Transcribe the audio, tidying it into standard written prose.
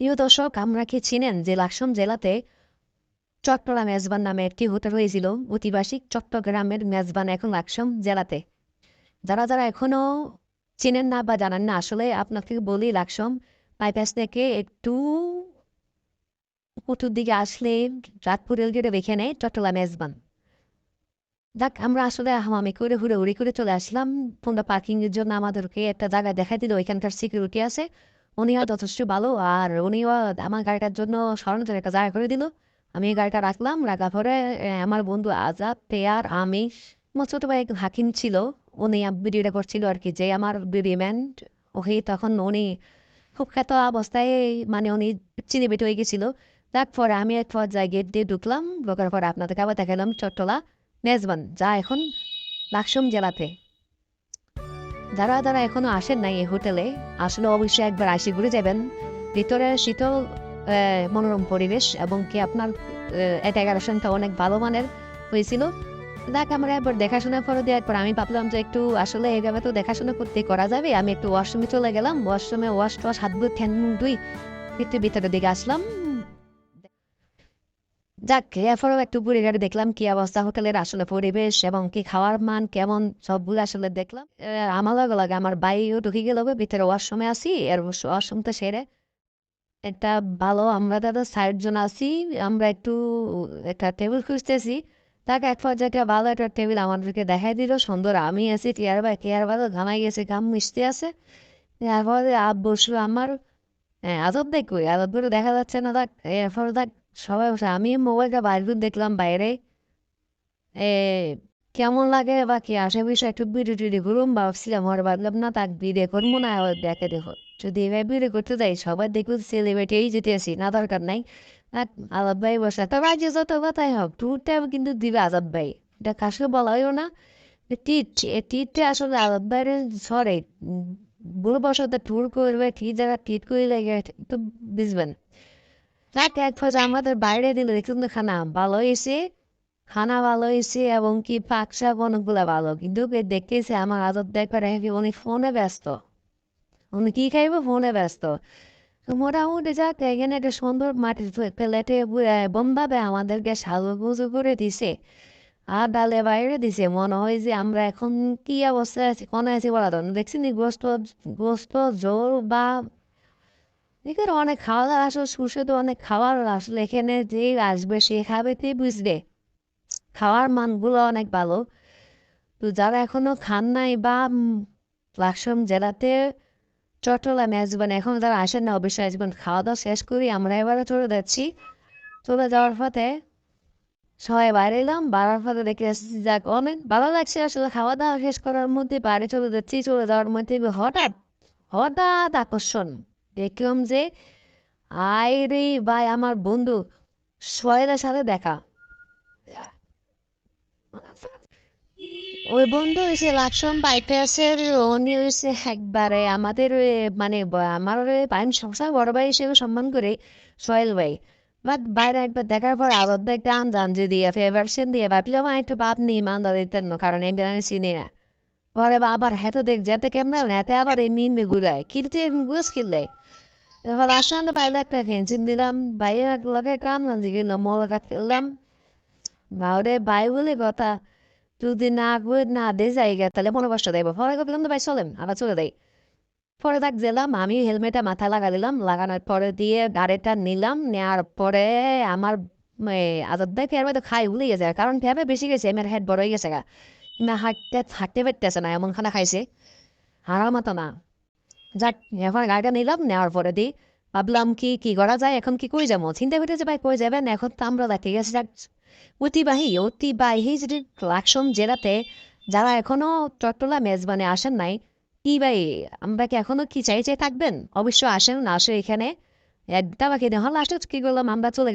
প্রিয় দর্শক, আমরা কি চিনেন যে লাকসাম জেলাতে চট্টগ্রাম মেজবান নামে একটি হোটেল হয়েছিল? ঐতিহাসিক চট্টগ্রামের মেজবান এখন লাকসাম জেলাতে। যারা যারা এখনো চিনেন না বা জানেন না, আসলে আপনাকে বলি, লাকসাম বাইপাস থেকে একটু উত্তর দিকে আসলে রাতপুর রেলগেটে দেখে নেয় চট্টগ্রাম মেজবান। যাক, আমরা আসলে হামামি করে হুড়ে করে চলে আসলাম। ফোনটা পার্কিং এর জন্য আমাদেরকে একটা জায়গায় দেখাই দিল, ওইখানকার সিকিউরিটি আছে, উনিও যথেষ্ট ভালো। আর উনিও আমার গাড়িটার জন্য সরানোর একটা জায়গা করে দিল। আমি গাড়িটা রাখলাম, রাখার পরে আমার বন্ধু আজাদ, পেয়ার, আমি, আমার ছোট ভাই এক হাকিম ছিল, উনি ভিডিওটা করছিল আর কি, যে আমার বিডিম্যান। ওকে তখন উনি খুব খ্যাত অবস্থায়, মানে উনি চিনি বেটে হয়ে গেছিল। তারপরে আমি এক পর্যায়ে গেট দিয়ে ঢুকলাম, ঢোকার পরে আপনাদেরকে আবার দেখালাম চট্টলা মেজবান, যা এখন লাকসাম জেলাতে। যারা যারা এখনো আসেন নাই এই হোটেলে, আসলে অবশ্যই একবার আসি ঘুরে যাবেন। ভিতরে শীতল মনোরম পরিবেশ, এবং কি আপনার ডেকোরেশনটা অনেক ভালো মানের হয়েছিল। দেখ, আমরা একবার দেখাশোনা করে দেওয়ার পর আমি ভাবলাম যে একটু আসলে এইভাবে তো দেখাশোনা করতে করা যাবে। আমি একটু ওয়াশরুমে চলে গেলাম, ওয়াশরুমে ওয়াশ টোয়াশ হাত ধুয়ে ঠ্যাং মুখ ধুই, একটু ভিতরের দিকে আসলাম। যাক, এরপরেও একটু ঘুরে ঘুরে দেখলাম কি অবস্থা হোটেলের, আসলে পরিবেশ এবং কি খাওয়ার মান কেমন, সবগুলো আসলে দেখলাম। আমার লাগে লাগে আমার বাইও ঢুকে গেল ভিতরে, ওয়াশরুমে আসি, এর ওয়াশরুম তো সেরে একটা ভালো, আমরা দাদা 60 জন আছি। আমরা একটু একটা টেবিল খুঁজতেছি, তাকে এক পর্যায়ে একটা ভালো একটা টেবিল আমাদেরকে দেখাই দিল, সুন্দর। আমি আছি কেয়ার ভালো ঘামাই গেছে, ঘাম মিশতে আছে। এরপরে বসলো আমার, হ্যাঁ, আজব দেখো, আজব করে দেখা যাচ্ছে না। দেখ, এরপর দেখ, সবাই বসে, আমি মোবাইলটা বাইরে করে দেখলাম বাইরে, এ কেমন লাগে বা কি আসে বিষয় একটু বিড়ি টিড়ি করুম ভাবছিলাম, আর ভাবলাম না, তাক বিড়ে করবো না। দেখে দেখো, যদি এবার বিড়ে করতে যাই সবাই দেখবো সেলিব্রিটি যেতে আসি, না দরকার নাই। আর আজাদ ভাই বসে, তবে আজ যত কথাই হোক ট্যুরটা কিন্তু দিবে আজাদ ভাই, এটা কাছে বলা হইও না। টিট, টিটটা আসলে আজাদ ভাইয়ের সরে বুড়ো বসতে ট্যুর করবে, ঠিক জায়গা টিট করে লেগে তো বুঝবেন। রাত এক ফজ আমাদের বাইরে দিলে দেখুন তো, খানা ভালো হয়েছে, খানা ভালো হয়েছে এবং কি পাক শাক অনেকগুলো ভালো, কিন্তু দেখতেছে আমার আদর দেখবার উনি ফোনে ব্যস্ত। উনি কি খাইব, ফোনে ব্যস্ত। তো মোটামুটি যাক, এখানে একটা সুন্দর মাটির প্লেটে বোমভাবে আমাদেরকে সাজুগুজু করে দিছে, আর ডালে বাইরে দিছে। মনে হয় যে আমরা এখন কি অবস্থায় আছি, কোনে আছি বলা তো দেখছি নি, গোস্ত, গোস্ত জোর বা এখানে অনেক খাওয়া দাওয়া, আসলে সুস্বাদু অনেক খাবার, আসলে এখানে যে আসবে সে খাবে তে বুঝবে, খাওয়ার মানগুলো অনেক ভালো। তো যারা এখনো খান নাই বা লাকসাম জেলাতে চট্টলা মেজবান এখন যারা আসেন না, অবশ্যই আসবেন। খাওয়া দাওয়া শেষ করি আমরা এবারে চলে যাচ্ছি। চলে যাওয়ার পথে সবাই বাইরে এলাম, বাড়ার পথে দেখে আসছি, যাক অনেক ভালো লাগছে। আসলে খাওয়া দাওয়া শেষ করার মধ্যে বাইরে চলে যাচ্ছি, চলে যাওয়ার মধ্যে হঠাৎ হঠাৎ আকর্ষণ দেখলাম যে, আয় রে ভাই, আমার বন্ধু সোহেলের সাথে দেখা। ওই বন্ধু এসে লাকসাম বাইপাসের, উনি হয়েছে একবারে আমাদের মানে আমার পাইন সবসময় বড় ভাই হিসেবে সম্মান করে সোহেল ভাই। বাট বাইরে একবার দেখার পর আলাদা একটা আনজান যে দিয়ে ফেভারশন দিয়ে ভাবলাম একটু বাপ নিয়ে ইমানদার দিতেন না, কারণ এই আমি চিনি না। পরে আবার হেঁটে দেখ যেতে কেমন হেঁটে আবার এই মিমে ঘুরায়, কিন্তু বুঝ কিনলে এবার আসলে পাইলে একটা ফেন্সিন দিলাম, বাইরে লগে কাম না দিকে মলকা ফেললাম। ভাওরে ভাই বলে কথা, যদি না করে না দিয়ে জায়গা তাহলে মনে কষ্ট দেয়। পরে ভাবলাম তো ভাই চলেন আবার চলে দেয়। পরে দেখ গেলাম, আমি হেলমেটটা মাথায় লাগা দিলাম, লাগানোর পরে দিয়ে গাড়িটা নিলাম, নেওয়ার পরে আমার আজাদ ভাই ফের তো খাই ভুলে গেছে, কারণ ফেবে বেশি গেছে, আমার হেড বড় হয়ে গেছে গা, না হাঁটতে হাঁটতে পারতেছে না, এমন খানা খাইছে হারার মতো না। যাক, এখন গাড়িটা নিলাম, নেওয়ার পরে দিই ভাবলাম কি কি করা যায়, এখন কি কই যাবো, চিন্তা করতেছে ভাই কই যাবেন, এখন তো আমরা ঠিক আছে যাক। অতিবাহী যদি লাকসাম জেলাতে যারা এখনো চট্টলা মেজবানে আসেন নাই, কি ভাই, আমরা কি এখনো কি চাই চাই থাকবেন? অবশ্য আসেন, আসে এখানে একটা বাকি না হলে আসে কি করলাম, আমরা চলে